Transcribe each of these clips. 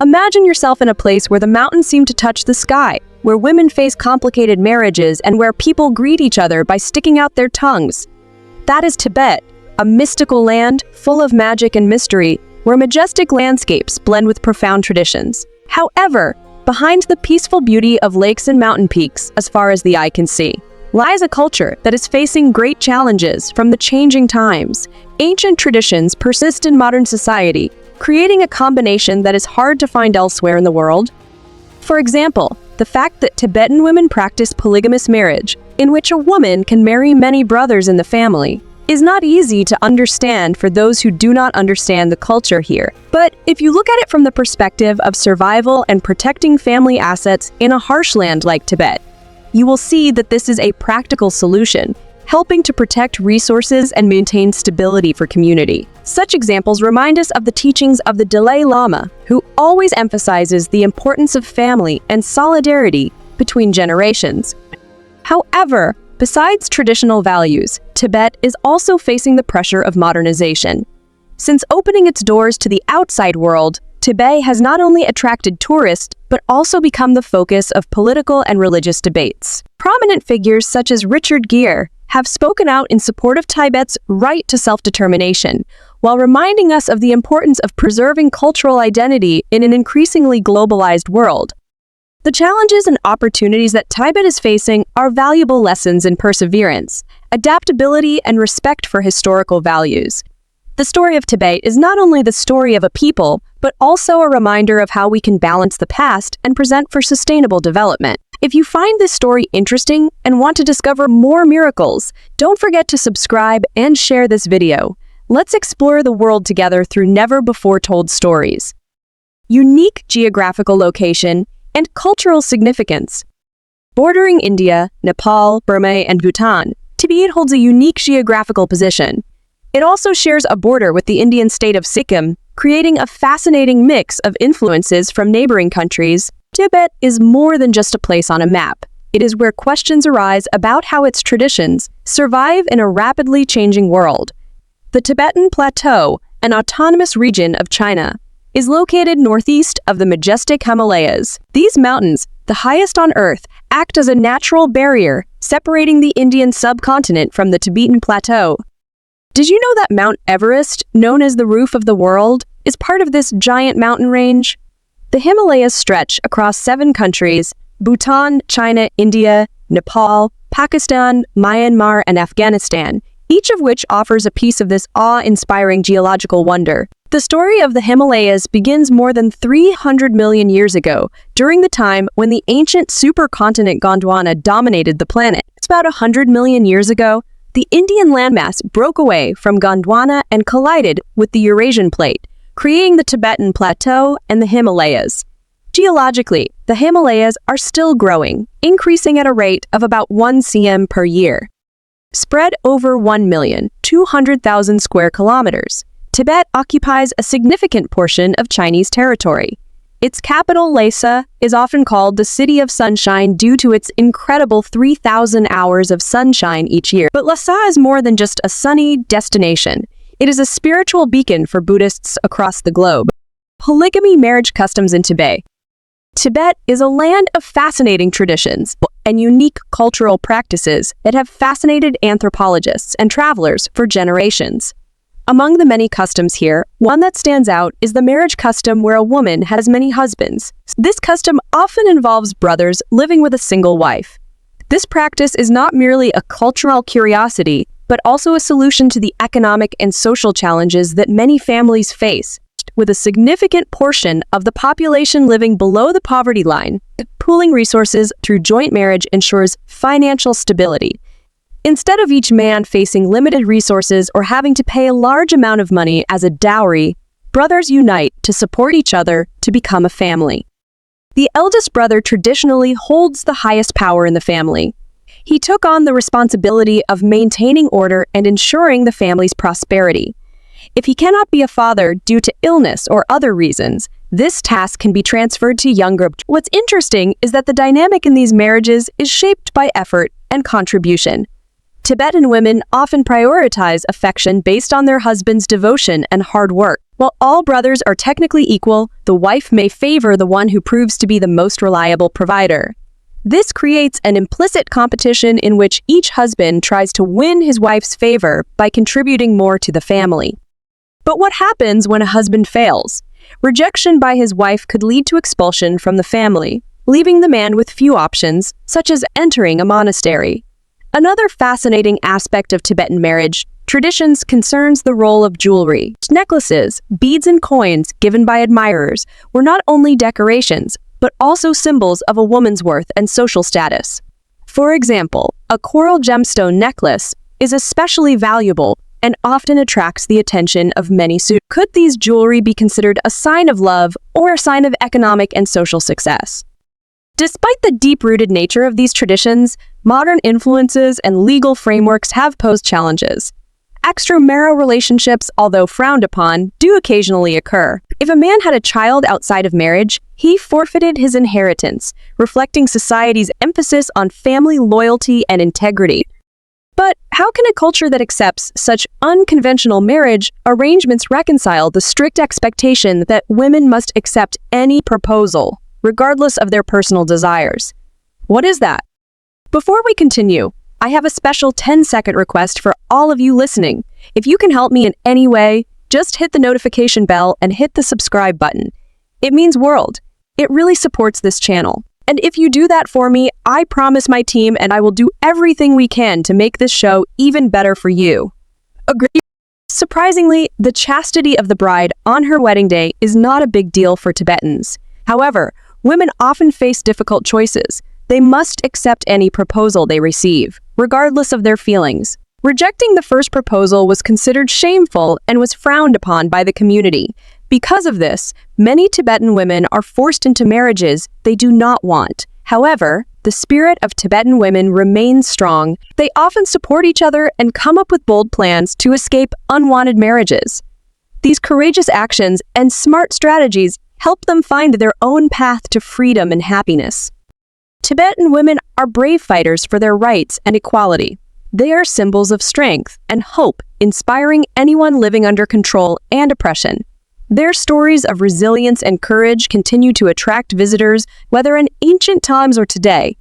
Imagine yourself in a place where the mountains seem to touch the sky, where women face complicated marriages, and where people greet each other by sticking out their tongues. That is Tibet, a mystical land full of magic and mystery, where majestic landscapes blend with profound traditions. However, behind the peaceful beauty of lakes and mountain peaks, as far as the eye can see, lies a culture that is facing great challenges from the changing times. Ancient traditions persist in modern society, creating a combination that is hard to find elsewhere in the world. For example, the fact that Tibetan women practice polygamous marriage, in which a woman can marry many brothers in the family, is not easy to understand for those who do not understand the culture here. But if you look at it from the perspective of survival and protecting family assets in a harsh land like Tibet, you will see that this is a practical solution, helping to protect resources and maintain stability for community. Such examples remind us of the teachings of the Dalai Lama, who always emphasizes the importance of family and solidarity between generations. However, besides traditional values, Tibet is also facing the pressure of modernization. Since opening its doors to the outside world, Tibet has not only attracted tourists, but also become the focus of political and religious debates. Prominent figures such as Richard Gere have spoken out in support of Tibet's right to self-determination, while reminding us of the importance of preserving cultural identity in an increasingly globalized world. The challenges and opportunities that Tibet is facing are valuable lessons in perseverance, adaptability, and respect for historical values. The story of Tibet is not only the story of a people, but also a reminder of how we can balance the past and present for sustainable development. If you find this story interesting and want to discover more miracles, don't forget to subscribe and share this video. Let's explore the world together through never-before-told stories. Unique geographical location and cultural significance. Bordering India, Nepal, Burma, and Bhutan, Tibet holds a unique geographical position. It also shares a border with the Indian state of Sikkim, creating a fascinating mix of influences from neighboring countries. Tibet is more than just a place on a map. It is where questions arise about how its traditions survive in a rapidly changing world. The Tibetan Plateau, an autonomous region of China, is located northeast of the majestic Himalayas. These mountains, the highest on Earth, act as a natural barrier separating the Indian subcontinent from the Tibetan Plateau. Did you know that Mount Everest, known as the roof of the world, is part of this giant mountain range? The Himalayas stretch across 7 countries: Bhutan, China, India, Nepal, Pakistan, Myanmar, and Afghanistan, each of which offers a piece of this awe-inspiring geological wonder. The story of the Himalayas begins more than 300 million years ago, during the time when the ancient supercontinent Gondwana dominated the planet. It's about 100 million years ago, the Indian landmass broke away from Gondwana and collided with the Eurasian plate, creating the Tibetan Plateau and the Himalayas. Geologically, the Himalayas are still growing, increasing at a rate of about 1 cm per year. Spread over 1,200,000 square kilometers, Tibet occupies a significant portion of Chinese territory. Its capital, Lhasa, is often called the City of Sunshine due to its incredible 3,000 hours of sunshine each year. But Lhasa is more than just a sunny destination. It is a spiritual beacon for Buddhists across the globe. Polygamy marriage customs in Tibet. Tibet is a land of fascinating traditions and unique cultural practices that have fascinated anthropologists and travelers for generations. Among the many customs here, one that stands out is the marriage custom where a woman has many husbands. This custom often involves brothers living with a single wife. This practice is not merely a cultural curiosity, but also a solution to the economic and social challenges that many families face. With a significant portion of the population living below the poverty line, pooling resources through joint marriage ensures financial stability. Instead of each man facing limited resources or having to pay a large amount of money as a dowry, brothers unite to support each other to become a family. The eldest brother traditionally holds the highest power in the family. He took on the responsibility of maintaining order and ensuring the family's prosperity. If he cannot be a father due to illness or other reasons, this task can be transferred to younger. What's interesting is that the dynamic in these marriages is shaped by effort and contribution. Tibetan women often prioritize affection based on their husband's devotion and hard work. While all brothers are technically equal, the wife may favor the one who proves to be the most reliable provider. This creates an implicit competition in which each husband tries to win his wife's favor by contributing more to the family. But what happens when a husband fails? Rejection by his wife could lead to expulsion from the family, leaving the man with few options, such as entering a monastery. Another fascinating aspect of Tibetan marriage traditions concerns the role of jewelry. Necklaces, beads, and coins given by admirers were not only decorations, but also symbols of a woman's worth and social status. For example, a coral gemstone necklace is especially valuable and often attracts the attention of many suitors. Could these jewelry be considered a sign of love or a sign of economic and social success? Despite the deep-rooted nature of these traditions, modern influences and legal frameworks have posed challenges. Extramarital relationships, although frowned upon, do occasionally occur. If a man had a child outside of marriage, he forfeited his inheritance, reflecting society's emphasis on family loyalty and integrity. But how can a culture that accepts such unconventional marriage arrangements reconcile the strict expectation that women must accept any proposal, regardless of their personal desires? What is that? Before we continue, I have a special 10-second request for all of you listening. If you can help me in any way, just hit the notification bell and hit the subscribe button. It means world. It really supports this channel. And if you do that for me, I promise my team and I will do everything we can to make this show even better for you. Agree? Surprisingly, the chastity of the bride on her wedding day is not a big deal for Tibetans. However, women often face difficult choices. They must accept any proposal they receive, regardless of their feelings. Rejecting the first proposal was considered shameful and was frowned upon by the community. Because of this, many Tibetan women are forced into marriages they do not want. However, the spirit of Tibetan women remains strong. They often support each other and come up with bold plans to escape unwanted marriages. These courageous actions and smart strategies help them find their own path to freedom and happiness. Tibetan women are brave fighters for their rights and equality. They are symbols of strength and hope, inspiring anyone living under control and oppression. Their stories of resilience and courage continue to attract visitors, whether in ancient times or today.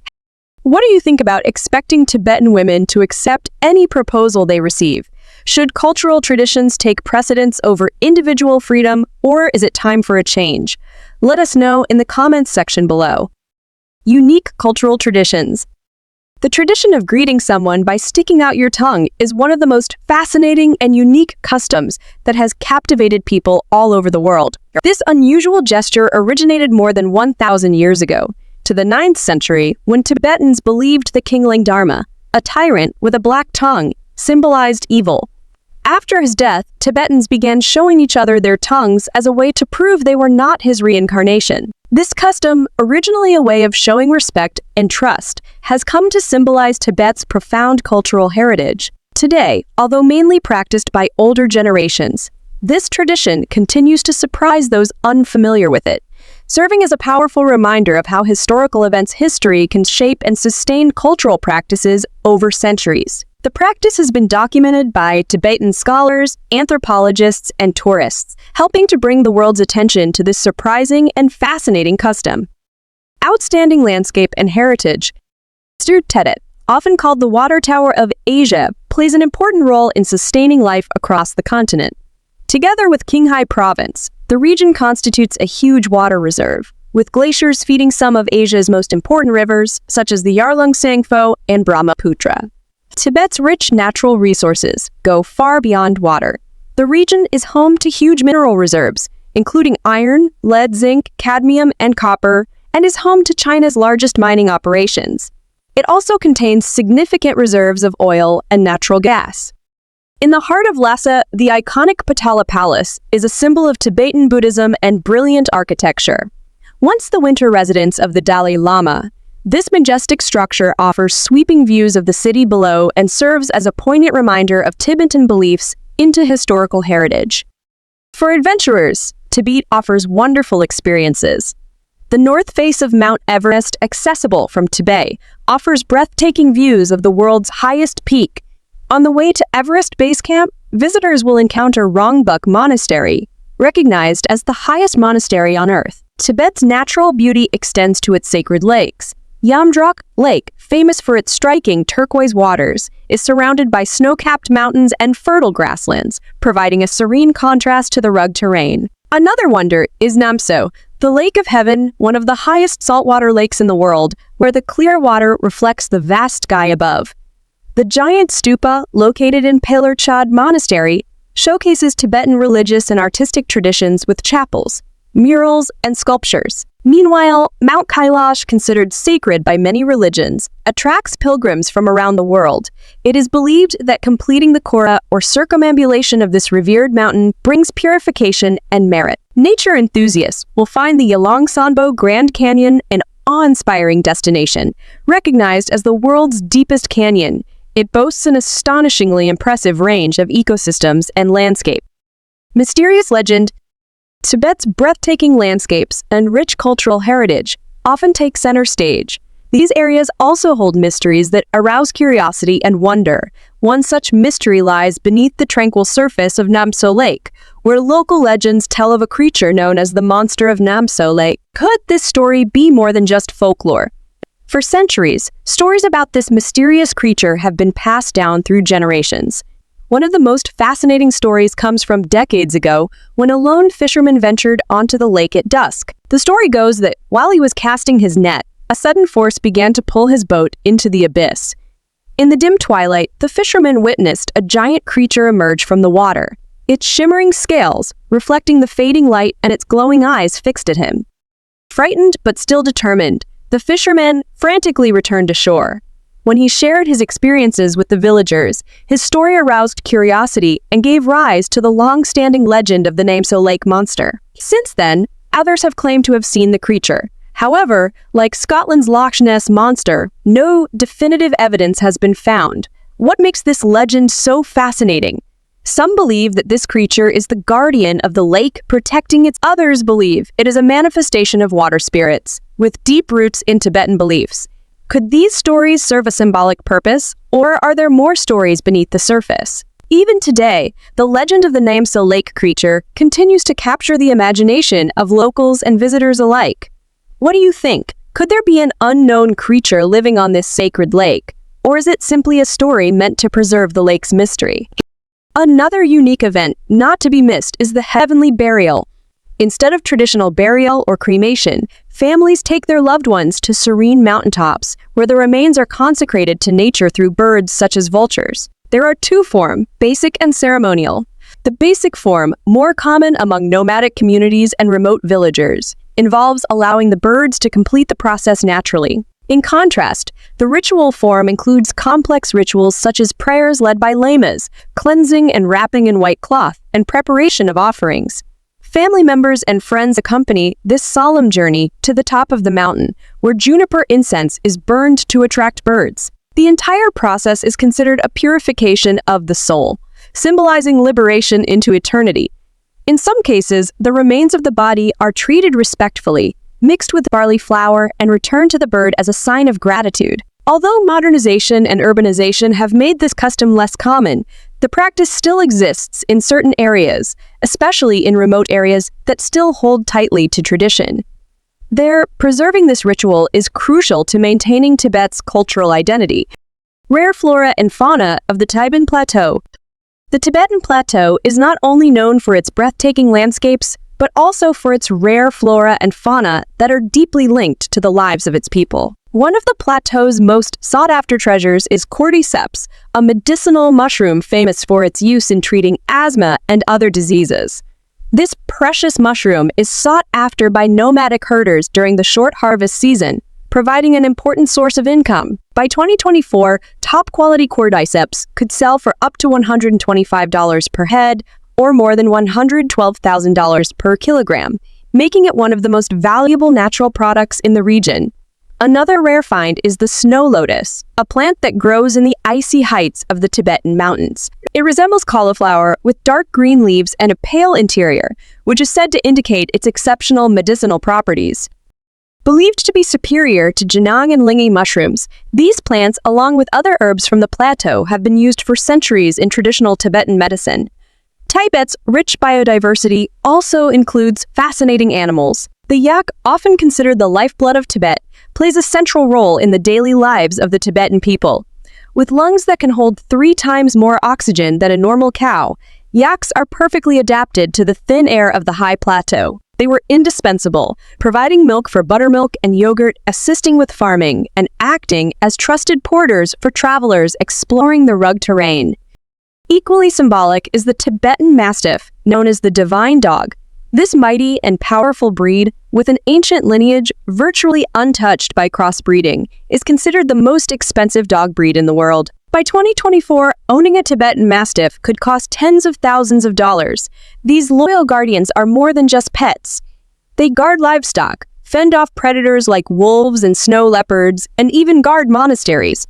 What do you think about expecting Tibetan women to accept any proposal they receive? Should cultural traditions take precedence over individual freedom, or is it time for a change? Let us know in the comments section below. Unique cultural traditions. The tradition of greeting someone by sticking out your tongue is one of the most fascinating and unique customs that has captivated people all over the world. This unusual gesture originated more than 1,000 years ago, to the 9th century, when Tibetans believed the king Dharma, a tyrant with a black tongue, symbolized evil. After his death, Tibetans began showing each other their tongues as a way to prove they were not his reincarnation. This custom, originally a way of showing respect and trust, has come to symbolize Tibet's profound cultural heritage. Today, although mainly practiced by older generations, this tradition continues to surprise those unfamiliar with it, serving as a powerful reminder of how historical events' history can shape and sustain cultural practices over centuries. The practice has been documented by Tibetan scholars, anthropologists, and tourists, helping to bring the world's attention to this surprising and fascinating custom. Outstanding landscape and heritage. Tibet, often called the Water Tower of Asia, plays an important role in sustaining life across the continent. Together with Qinghai Province, the region constitutes a huge water reserve, with glaciers feeding some of Asia's most important rivers, such as the Yarlung Tsangpo and Brahmaputra. Tibet's rich natural resources go far beyond water. The region is home to huge mineral reserves, including iron, lead, zinc, cadmium, and copper, and is home to China's largest mining operations. It also contains significant reserves of oil and natural gas. In the heart of Lhasa, the iconic Potala Palace is a symbol of Tibetan Buddhism and brilliant architecture. Once the winter residence of the Dalai Lama, this majestic structure offers sweeping views of the city below and serves as a poignant reminder of Tibetan beliefs into historical heritage. For adventurers, Tibet offers wonderful experiences. The north face of Mount Everest, accessible from Tibet, offers breathtaking views of the world's highest peak. On the way to Everest Base Camp, visitors will encounter Rongbuk Monastery, recognized as the highest monastery on earth. Tibet's natural beauty extends to its sacred lakes. Yamdrok Lake, famous for its striking turquoise waters, is surrounded by snow-capped mountains and fertile grasslands, providing a serene contrast to the rugged terrain. Another wonder is Namso, the Lake of Heaven, one of the highest saltwater lakes in the world, where the clear water reflects the vast sky above. The giant stupa, located in Palarchad Monastery, showcases Tibetan religious and artistic traditions with chapels, murals, and sculptures. Meanwhile, Mount Kailash, considered sacred by many religions, attracts pilgrims from around the world. It is believed that completing the Kora or circumambulation of this revered mountain brings purification and merit. Nature enthusiasts will find the Yalongsanbo Grand Canyon an awe-inspiring destination. Recognized as the world's deepest canyon, it boasts an astonishingly impressive range of ecosystems and landscape. Mysterious legend: Tibet's breathtaking landscapes and rich cultural heritage often take center stage. These areas also hold mysteries that arouse curiosity and wonder. One such mystery lies beneath the tranquil surface of Namso Lake, where local legends tell of a creature known as the Monster of Namso Lake. Could this story be more than just folklore? For centuries, stories about this mysterious creature have been passed down through generations. One of the most fascinating stories comes from decades ago when a lone fisherman ventured onto the lake at dusk. The story goes that while he was casting his net, a sudden force began to pull his boat into the abyss. In the dim twilight, the fisherman witnessed a giant creature emerge from the water, its shimmering scales reflecting the fading light and its glowing eyes fixed at him. Frightened but still determined, the fisherman frantically returned to shore. When he shared his experiences with the villagers, his story aroused curiosity and gave rise to the long-standing legend of the Namso Lake Monster. Since then, others have claimed to have seen the creature. However, like Scotland's Loch Ness Monster, no definitive evidence has been found. What makes this legend so fascinating? Some believe that this creature is the guardian of the lake, protecting its. Others believe it is a manifestation of water spirits, with deep roots in Tibetan beliefs. Could these stories serve a symbolic purpose, or are there more stories beneath the surface? Even today, the legend of the Namso Lake creature continues to capture the imagination of locals and visitors alike. What do you think? Could there be an unknown creature living on this sacred lake, or is it simply a story meant to preserve the lake's mystery? Another unique event not to be missed is the heavenly burial. Instead of traditional burial or cremation, families take their loved ones to serene mountaintops, where the remains are consecrated to nature through birds such as vultures. There are two forms, basic and ceremonial. The basic form, more common among nomadic communities and remote villagers, involves allowing the birds to complete the process naturally. In contrast, the ritual form includes complex rituals such as prayers led by lamas, cleansing and wrapping in white cloth, and preparation of offerings. Family members and friends accompany this solemn journey to the top of the mountain, where juniper incense is burned to attract birds. The entire process is considered a purification of the soul, symbolizing liberation into eternity. In some cases, the remains of the body are treated respectfully, mixed with barley flour, and returned to the bird as a sign of gratitude. Although modernization and urbanization have made this custom less common, the practice still exists in certain areas, especially in remote areas that still hold tightly to tradition. Preserving this ritual is crucial to maintaining Tibet's cultural identity. Rare flora and fauna of the Tibetan Plateau. The Tibetan Plateau is not only known for its breathtaking landscapes, but also for its rare flora and fauna that are deeply linked to the lives of its people. One of the plateau's most sought-after treasures is cordyceps, a medicinal mushroom famous for its use in treating asthma and other diseases. This precious mushroom is sought after by nomadic herders during the short harvest season, providing an important source of income. By 2024, top-quality cordyceps could sell for up to $125 per head, or more than $112,000 per kilogram, making it one of the most valuable natural products in the region. Another rare find is the snow lotus, a plant that grows in the icy heights of the Tibetan mountains. It resembles cauliflower with dark green leaves and a pale interior, which is said to indicate its exceptional medicinal properties. Believed to be superior to janang and lingi mushrooms, these plants, along with other herbs from the plateau, have been used for centuries in traditional Tibetan medicine. Tibet's rich biodiversity also includes fascinating animals. The yak, often considered the lifeblood of Tibet, plays a central role in the daily lives of the Tibetan people. With lungs that can hold 3 times more oxygen than a normal cow, yaks are perfectly adapted to the thin air of the high plateau. They were indispensable, providing milk for buttermilk and yogurt, assisting with farming, and acting as trusted porters for travelers exploring the rugged terrain. Equally symbolic is the Tibetan Mastiff, known as the Divine Dog. This mighty and powerful breed, with an ancient lineage virtually untouched by crossbreeding, is considered the most expensive dog breed in the world. By 2024, owning a Tibetan Mastiff could cost tens of thousands of dollars. These loyal guardians are more than just pets. They guard livestock, fend off predators like wolves and snow leopards, and even guard monasteries.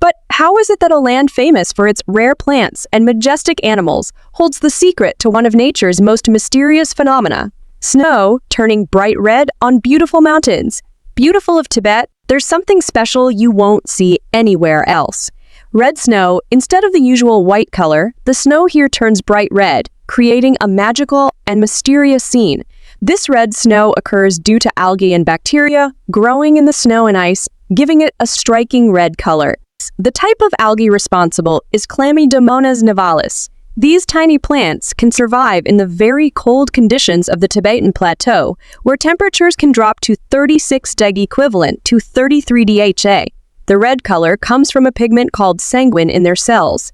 But how is it that a land famous for its rare plants and majestic animals holds the secret to one of nature's most mysterious phenomena? Snow turning bright red on beautiful mountains. Beautiful of Tibet, there's something special you won't see anywhere else. Red snow, instead of the usual white color, the snow here turns bright red, creating a magical and mysterious scene. This red snow occurs due to algae and bacteria growing in the snow and ice, giving it a striking red color. The type of algae responsible is Chlamydomonas nivalis. These tiny plants can survive in the very cold conditions of the Tibetan Plateau, where temperatures can drop to 36 deg equivalent to 33 dHa. The red color comes from a pigment called sanguine in their cells.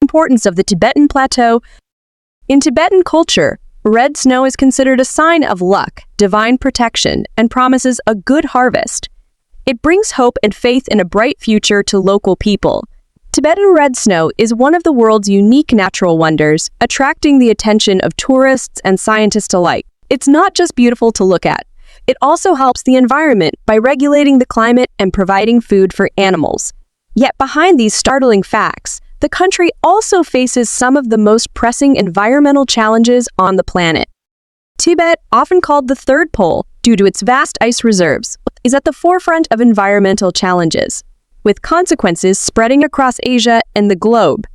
Importance of the Tibetan Plateau. In Tibetan culture, red snow is considered a sign of luck, divine protection, and promises a good harvest. It brings hope and faith in a bright future to local people. Tibetan red snow is one of the world's unique natural wonders, attracting the attention of tourists and scientists alike. It's not just beautiful to look at. It also helps the environment by regulating the climate and providing food for animals. Yet behind these startling facts, the country also faces some of the most pressing environmental challenges on the planet. Tibet, often called the Third Pole due to its vast ice reserves, is at the forefront of environmental challenges, with consequences spreading across Asia and the globe.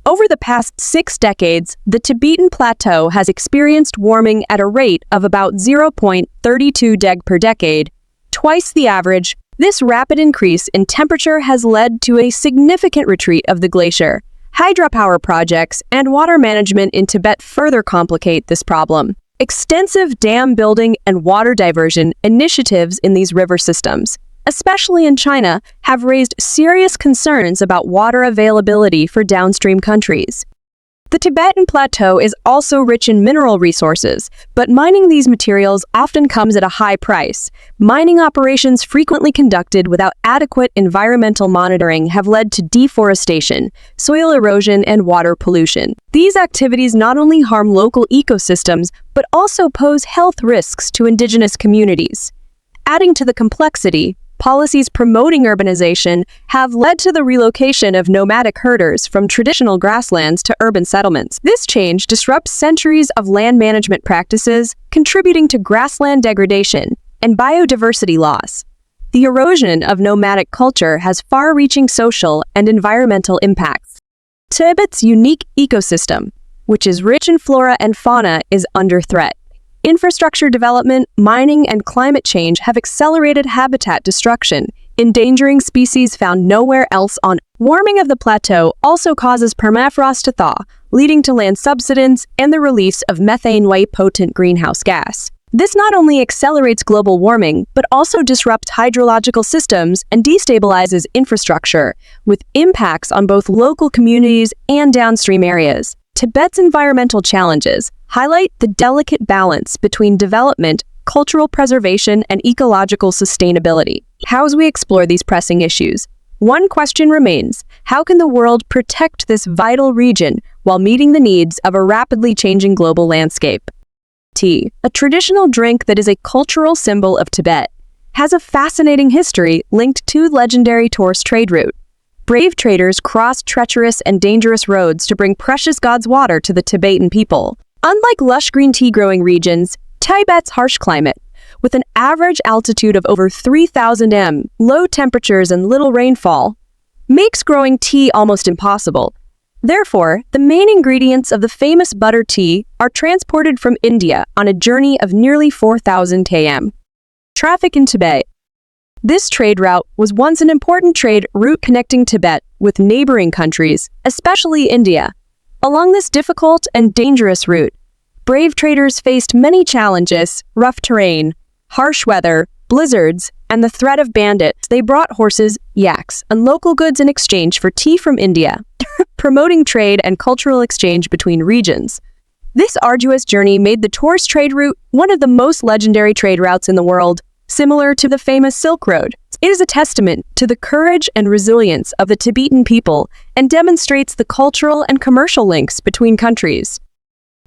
Over the past 6 decades, the Tibetan Plateau has experienced warming at a rate of about 0.32 deg per decade, twice the average. This rapid increase in temperature has led to a significant retreat of the glacier. Hydropower projects and water management in Tibet further complicate this problem. Extensive dam building and water diversion initiatives in these river systems, especially in China, have raised serious concerns about water availability for downstream countries. The Tibetan Plateau is also rich in mineral resources, but mining these materials often comes at a high price. Mining operations frequently conducted without adequate environmental monitoring have led to deforestation, soil erosion, and water pollution. These activities not only harm local ecosystems, but also pose health risks to indigenous communities. Adding to the complexity, policies promoting urbanization have led to the relocation of nomadic herders from traditional grasslands to urban settlements. This change disrupts centuries of land management practices, contributing to grassland degradation and biodiversity loss. The erosion of nomadic culture has far-reaching social and environmental impacts. Tibet's unique ecosystem, which is rich in flora and fauna, is under threat. Infrastructure development, mining, and climate change have accelerated habitat destruction, endangering species found nowhere else on Earth. Warming of the plateau also causes permafrost to thaw, leading to land subsidence and the release of methane, a potent greenhouse gas. This not only accelerates global warming, but also disrupts hydrological systems and destabilizes infrastructure, with impacts on both local communities and downstream areas. Tibet's environmental challenges highlight the delicate balance between development, cultural preservation, and ecological sustainability. How as we explore these pressing issues, one question remains: how can the world protect this vital region while meeting the needs of a rapidly changing global landscape? Tea, a traditional drink that is a cultural symbol of Tibet, has a fascinating history linked to legendary tourist trade route. Brave traders crossed treacherous and dangerous roads to bring precious God's water to the Tibetan people. Unlike lush green tea-growing regions, Tibet's harsh climate, with an average altitude of over 3,000 m, low temperatures and little rainfall, makes growing tea almost impossible. Therefore, the main ingredients of the famous butter tea are transported from India on a journey of nearly 4,000 km. Traffic in Tibet. This trade route was once an important trade route connecting Tibet with neighboring countries, especially India. Along this difficult and dangerous route, brave traders faced many challenges: rough terrain, harsh weather, blizzards, and the threat of bandits. They brought horses, yaks, and local goods in exchange for tea from India, promoting trade and cultural exchange between regions. This arduous journey made the tourist trade route one of the most legendary trade routes in the world, similar to the famous Silk Road. It is a testament to the courage and resilience of the Tibetan people and demonstrates the cultural and commercial links between countries.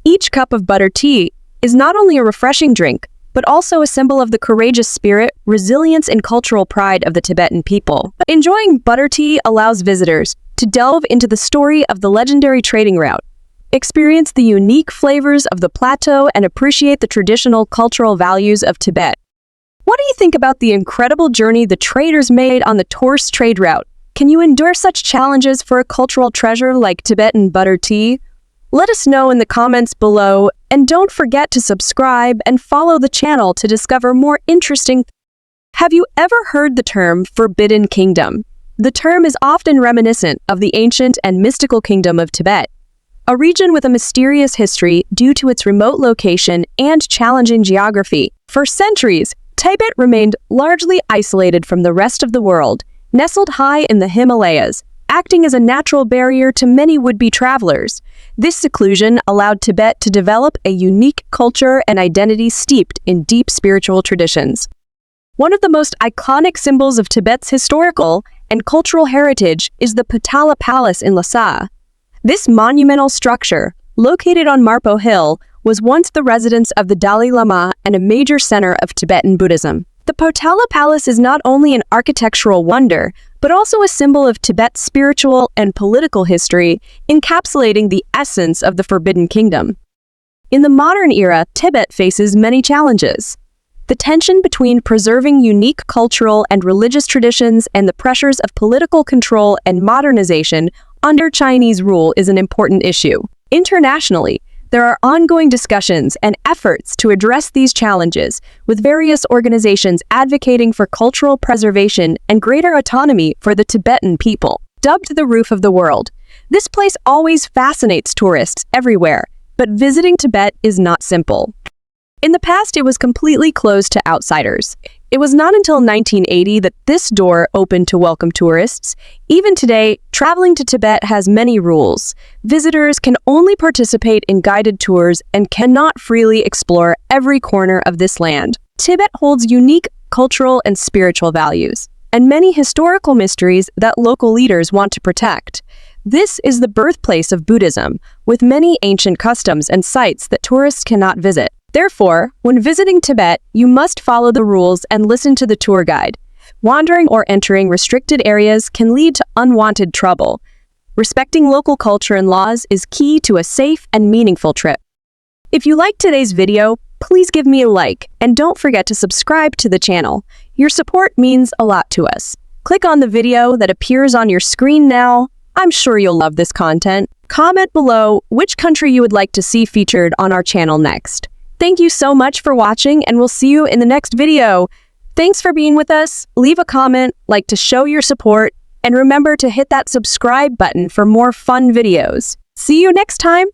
Each cup of butter tea is not only a refreshing drink, but also a symbol of the courageous spirit, resilience, and cultural pride of the Tibetan people. Enjoying butter tea allows visitors to delve into the story of the legendary trading route, experience the unique flavors of the plateau, and appreciate the traditional cultural values of Tibet. What do you think about the incredible journey the traders made on the tourist trade route? Can you endure such challenges for a cultural treasure like Tibetan butter tea? Let us know in the comments below, and don't forget to subscribe and follow the channel to discover more interesting. Have you ever heard the term Forbidden Kingdom? The term is often reminiscent of the ancient and mystical kingdom of Tibet, a region with a mysterious history due to its remote location and challenging geography. For centuries, Tibet remained largely isolated from the rest of the world, nestled high in the Himalayas, acting as a natural barrier to many would-be travelers. This seclusion allowed Tibet to develop a unique culture and identity steeped in deep spiritual traditions. One of the most iconic symbols of Tibet's historical and cultural heritage is the Potala Palace in Lhasa. This monumental structure, located on Marpo Hill, was once the residence of the Dalai Lama and a major center of Tibetan Buddhism. The Potala Palace is not only an architectural wonder, but also a symbol of Tibet's spiritual and political history, encapsulating the essence of the Forbidden Kingdom. In the modern era, Tibet faces many challenges. The tension between preserving unique cultural and religious traditions and the pressures of political control and modernization under Chinese rule is an important issue. Internationally, there are ongoing discussions and efforts to address these challenges, with various organizations advocating for cultural preservation and greater autonomy for the Tibetan people. Dubbed the Roof of the World, this place always fascinates tourists everywhere, but visiting Tibet is not simple. In the past, it was completely closed to outsiders. It was not until 1980 that this door opened to welcome tourists. Even today, traveling to Tibet has many rules. Visitors can only participate in guided tours and cannot freely explore every corner of this land. Tibet holds unique cultural and spiritual values, and many historical mysteries that local leaders want to protect. This is the birthplace of Buddhism, with many ancient customs and sites that tourists cannot visit. Therefore, when visiting Tibet, you must follow the rules and listen to the tour guide. Wandering or entering restricted areas can lead to unwanted trouble. Respecting local culture and laws is key to a safe and meaningful trip. If you liked today's video, please give me a like, and don't forget to subscribe to the channel. Your support means a lot to us. Click on the video that appears on your screen now. I'm sure you'll love this content. Comment below which country you would like to see featured on our channel next. Thank you so much for watching, and we'll see you in the next video. Thanks for being with us. Leave a comment, like to show your support, and remember to hit that subscribe button for more fun videos. See you next time.